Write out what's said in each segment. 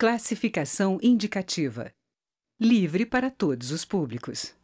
Classificação indicativa. Livre para todos os públicos.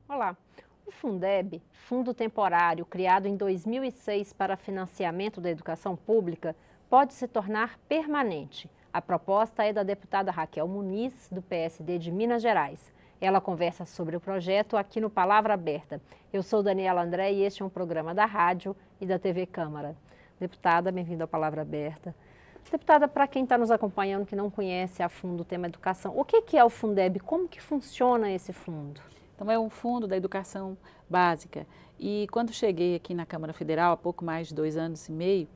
Olá, o Fundeb, Fundo Temporário criado em 2006 para financiamento da educação pública, pode se tornar permanente. A proposta é da deputada Raquel Muniz, do PSD de Minas Gerais. Ela conversa sobre o projeto aqui no Palavra Aberta. Eu sou Daniela André e este é um programa da rádio e da TV Câmara. Deputada, bem-vinda ao Palavra Aberta. Deputada, para quem está nos acompanhando que não conhece a fundo o tema educação, o que é o Fundeb? Como que funciona esse fundo? Então, é um fundo da educação básica. E quando cheguei aqui na Câmara Federal, há pouco mais de 2 anos e meio,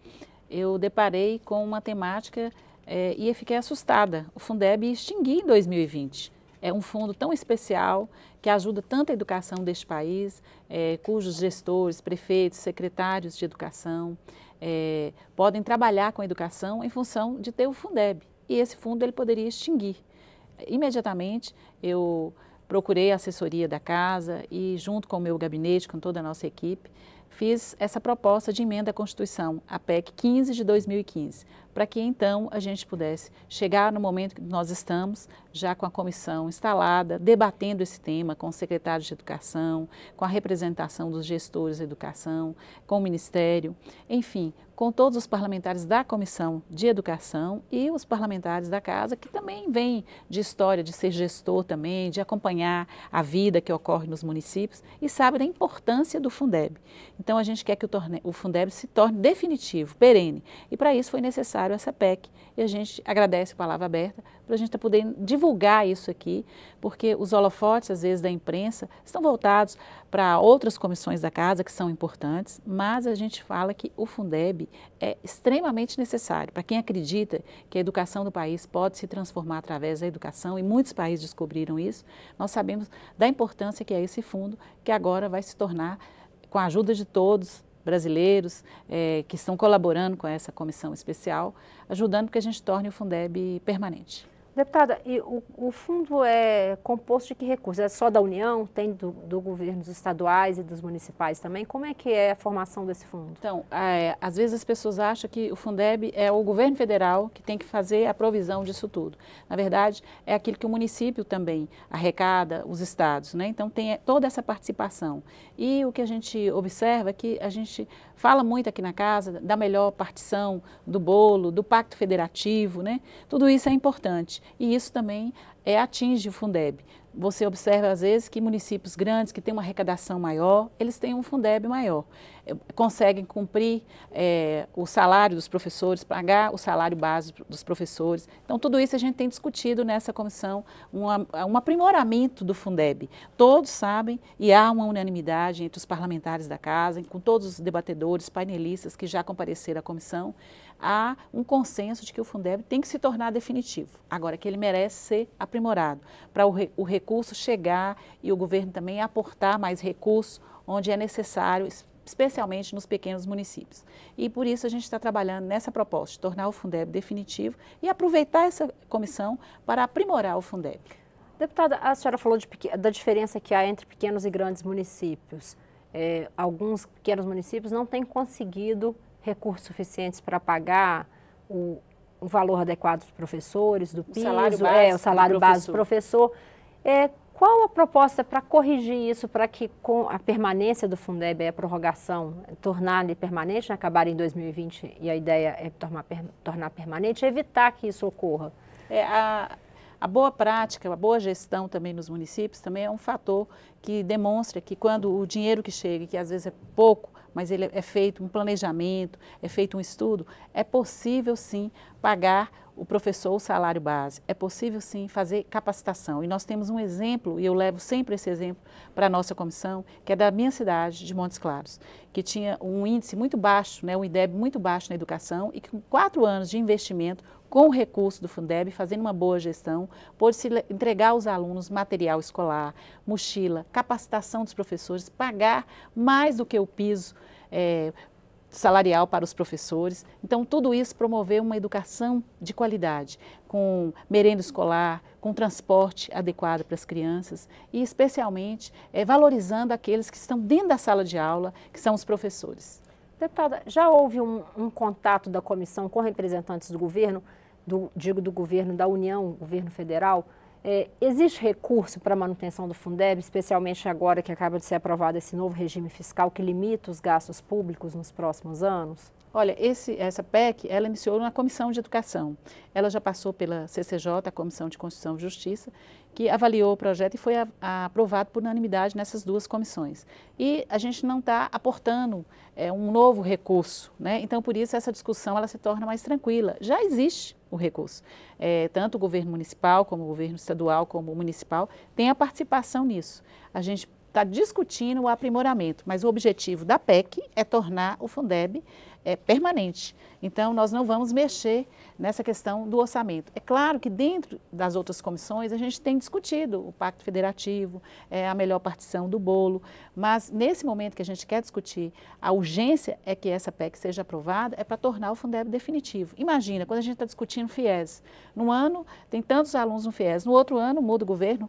eu deparei com uma temática e eu fiquei assustada. O Fundeb ia extinguir em 2020. É um fundo tão especial que ajuda tanto a educação deste país, cujos gestores, prefeitos, secretários de educação podem trabalhar com a educação em função de ter o Fundeb. E esse fundo ele poderia extinguir. Imediatamente eu procurei a assessoria da casa e, junto com o meu gabinete, com toda a nossa equipe, fiz essa proposta de emenda à Constituição, a PEC 15 de 2015, para que então a gente pudesse chegar no momento que nós estamos, já com a comissão instalada, debatendo esse tema com os secretários de educação, com a representação dos gestores de educação, com o Ministério, enfim, com todos os parlamentares da Comissão de Educação e os parlamentares da Casa, que também vêm de história de ser gestor também, de acompanhar a vida que ocorre nos municípios e sabe da importância do Fundeb. Então, a gente quer que o Fundeb se torne definitivo, perene. E para isso foi necessário essa PEC. E a gente agradece a Palavra Aberta para a gente estar podendo divulgar isso aqui, porque os holofotes, às vezes, da imprensa estão voltados para outras comissões da Casa que são importantes, mas a gente fala que o Fundeb é extremamente necessário para quem acredita que a educação do país pode se transformar através da educação, e muitos países descobriram isso. Nós sabemos da importância que é esse fundo, que agora vai se tornar, com a ajuda de todos, brasileiros que estão colaborando com essa comissão especial, ajudando que a gente torne o Fundeb permanente. Deputada, e o fundo é composto de que recursos? É só da União? Tem do governos estaduais e dos municipais também? Como é que é a formação desse fundo? Então, às vezes as pessoas acham que o Fundeb é o governo federal que tem que fazer a provisão disso tudo. Na verdade, é aquilo que o município também arrecada, os estados, né? Então, tem toda essa participação. E o que a gente observa é que a gente fala muito aqui na casa da melhor partição do bolo, do pacto federativo, né? Tudo isso é importante. E isso também atinge o Fundeb. Você observa, às vezes, que municípios grandes, que têm uma arrecadação maior, eles têm um Fundeb maior. Conseguem cumprir o salário dos professores, pagar o salário básico dos professores. Então, tudo isso a gente tem discutido nessa comissão, um aprimoramento do Fundeb. Todos sabem e há uma unanimidade entre os parlamentares da casa, com todos os debatedores, painelistas que já compareceram à comissão, há um consenso de que o Fundeb tem que se tornar definitivo. Agora, que ele merece ser aprimorado, para o recurso chegar e o governo também aportar mais recursos onde é necessário, especialmente nos pequenos municípios. E por isso a gente está trabalhando nessa proposta de tornar o Fundeb definitivo e aproveitar essa comissão para aprimorar o Fundeb. Deputada, a senhora falou da diferença que há entre pequenos e grandes municípios. Alguns pequenos municípios não têm conseguido recursos suficientes para pagar o valor adequado dos professores, do piso, o salário base do professor. Qual a proposta para corrigir isso, para que com a permanência do Fundeb, a prorrogação, tornar-lhe permanente, acabar em 2020 e a ideia é tornar permanente, evitar que isso ocorra? A boa prática, a boa gestão também nos municípios também é um fator que demonstra que quando o dinheiro que chega, que às vezes é pouco, mas ele é feito um planejamento, é feito um estudo, é possível sim pagar o professor o salário base, é possível sim fazer capacitação. E nós temos um exemplo, e eu levo sempre esse exemplo para a nossa comissão, que é da minha cidade, de Montes Claros, que tinha um índice muito baixo, né, um IDEB muito baixo na educação, e que com 4 anos de investimento, com o recurso do Fundeb, fazendo uma boa gestão, pôde-se entregar aos alunos material escolar, mochila, capacitação dos professores, pagar mais do que o piso salarial para os professores. Então, tudo isso promoveu uma educação de qualidade, com merenda escolar, com transporte adequado para as crianças e, especialmente, valorizando aqueles que estão dentro da sala de aula, que são os professores. Deputada, já houve um contato da comissão com representantes do governo, do governo da União, governo federal? Existe recurso para a manutenção do Fundeb, especialmente agora que acaba de ser aprovado esse novo regime fiscal que limita os gastos públicos nos próximos anos? Olha, essa PEC, ela iniciou na Comissão de Educação. Ela já passou pela CCJ, a Comissão de Constituição e Justiça, que avaliou o projeto e foi aprovado por unanimidade nessas duas comissões. E a gente não está aportando um novo recurso, né? Então, por isso, essa discussão ela se torna mais tranquila. Já existe o recurso. Tanto o governo municipal, como o governo estadual, como o municipal, tem a participação nisso. A gente está discutindo o aprimoramento, mas o objetivo da PEC é tornar o Fundeb permanente. Então, nós não vamos mexer nessa questão do orçamento. É claro que dentro das outras comissões a gente tem discutido o Pacto Federativo, a melhor partição do bolo, mas nesse momento que a gente quer discutir, a urgência é que essa PEC seja aprovada, é para tornar o Fundeb definitivo. Imagina, quando a gente está discutindo FIES, num ano tem tantos alunos no FIES, no outro ano muda o governo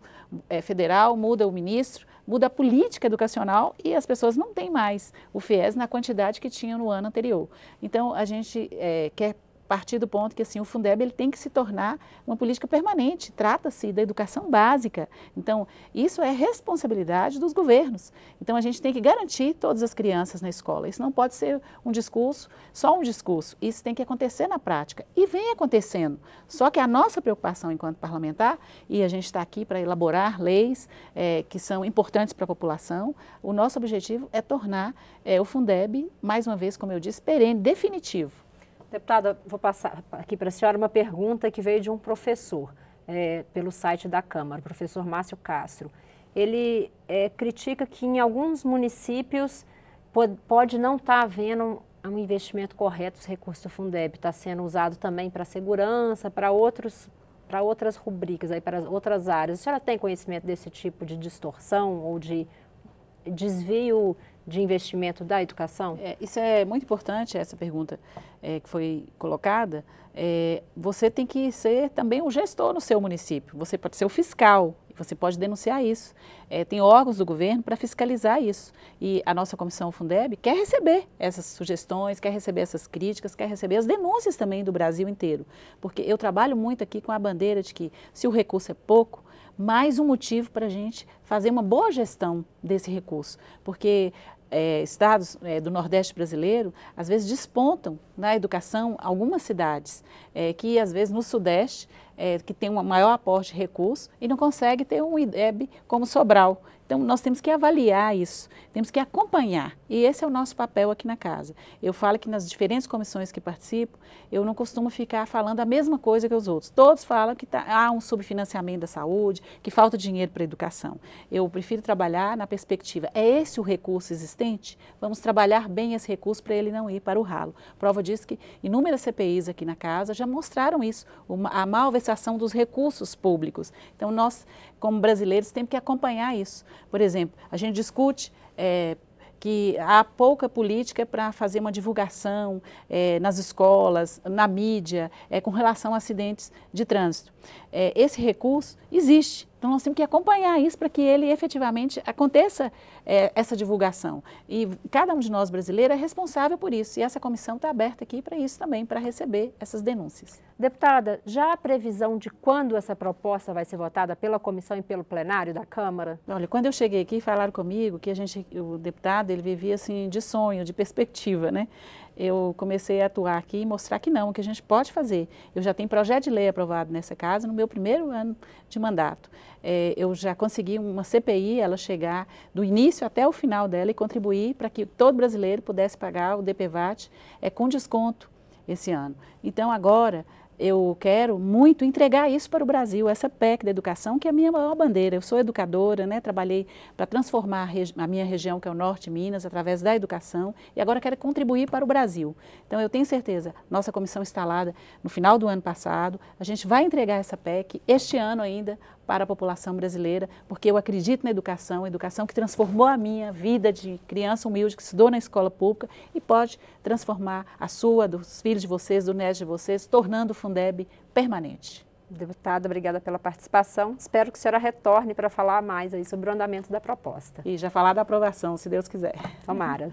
federal, muda o ministro, muda a política educacional e as pessoas não têm mais o FIES na quantidade que tinham no ano anterior. Então, a gente quer partir do ponto que assim, o Fundeb ele tem que se tornar uma política permanente, trata-se da educação básica. Então, isso é responsabilidade dos governos. Então, a gente tem que garantir todas as crianças na escola. Isso não pode ser um discurso, só um discurso. Isso tem que acontecer na prática. E vem acontecendo. Só que a nossa preocupação enquanto parlamentar, e a gente está aqui para elaborar leis que são importantes para a população, o nosso objetivo é tornar o Fundeb, mais uma vez, como eu disse, perene, definitivo. Deputada, vou passar aqui para a senhora uma pergunta que veio de um professor, pelo site da Câmara, o professor Márcio Castro. Ele critica que em alguns municípios pode não estar havendo um investimento correto dos recursos do Fundeb, está sendo usado também para segurança, para outras rubricas, para outras áreas. A senhora tem conhecimento desse tipo de distorção ou de desvio de investimento da educação? Isso é muito importante, essa pergunta que foi colocada. Você tem que ser também o gestor no seu município, você pode ser o fiscal, você pode denunciar isso. Tem órgãos do governo para fiscalizar isso. E a nossa Comissão Fundeb quer receber essas sugestões, quer receber essas críticas, quer receber as denúncias também do Brasil inteiro. Porque eu trabalho muito aqui com a bandeira de que se o recurso é pouco, mais um motivo para a gente fazer uma boa gestão desse recurso. Porque estados do Nordeste brasileiro, às vezes despontam na educação algumas cidades, que às vezes no Sudeste, que tem um maior aporte de recursos e não consegue ter um IDEB como Sobral. Então, nós temos que avaliar isso, temos que acompanhar, e esse é o nosso papel aqui na casa. Eu falo que nas diferentes comissões que participo, eu não costumo ficar falando a mesma coisa que os outros. Todos falam que há um subfinanciamento da saúde, que falta dinheiro para a educação. Eu prefiro trabalhar na perspectiva, é esse o recurso existente? Vamos trabalhar bem esse recurso para ele não ir para o ralo. Prova disso que inúmeras CPIs aqui na casa já mostraram isso, a malversação dos recursos públicos. Então, nós, como brasileiros, temos que acompanhar isso. Por exemplo, a gente discute que há pouca política para fazer uma divulgação nas escolas, na mídia, com relação a acidentes de trânsito. Esse recurso existe, então nós temos que acompanhar isso para que ele efetivamente aconteça essa divulgação. E cada um de nós brasileiros é responsável por isso, e essa comissão está aberta aqui para isso também, para receber essas denúncias. Deputada, já há previsão de quando essa proposta vai ser votada pela comissão e pelo plenário da Câmara? Olha, quando eu cheguei aqui, falaram comigo que o deputado, ele vivia assim de sonho, de perspectiva, né? Eu comecei a atuar aqui e mostrar que não, que a gente pode fazer. Eu já tenho projeto de lei aprovado nessa casa no meu primeiro ano de mandato. Eu já consegui uma CPI, ela chegar do início até o final dela e contribuir para que todo brasileiro pudesse pagar o DPVAT com desconto esse ano. Então, agora, eu quero muito entregar isso para o Brasil, essa PEC da educação, que é a minha maior bandeira. Eu sou educadora, né? Trabalhei para transformar a minha região, que é o Norte de Minas, através da educação, e agora quero contribuir para o Brasil. Então, eu tenho certeza, nossa comissão instalada no final do ano passado, a gente vai entregar essa PEC este ano ainda para a população brasileira, porque eu acredito na educação, a educação que transformou a minha vida de criança humilde que estudou na escola pública e pode transformar a sua, dos filhos de vocês, do neto de vocês, tornando o Fundeb permanente. Deputada, obrigada pela participação. Espero que a senhora retorne para falar mais aí sobre o andamento da proposta. E já falar da aprovação, se Deus quiser. Tomara.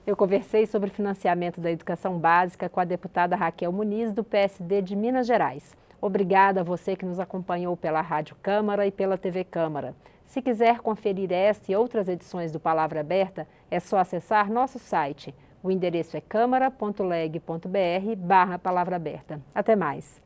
Eu conversei sobre o financiamento da educação básica com a deputada Raquel Muniz, do PSD de Minas Gerais. Obrigada a você que nos acompanhou pela Rádio Câmara e pela TV Câmara. Se quiser conferir esta e outras edições do Palavra Aberta, é só acessar nosso site. O endereço é câmara.leg.br/palavra aberta. Até mais.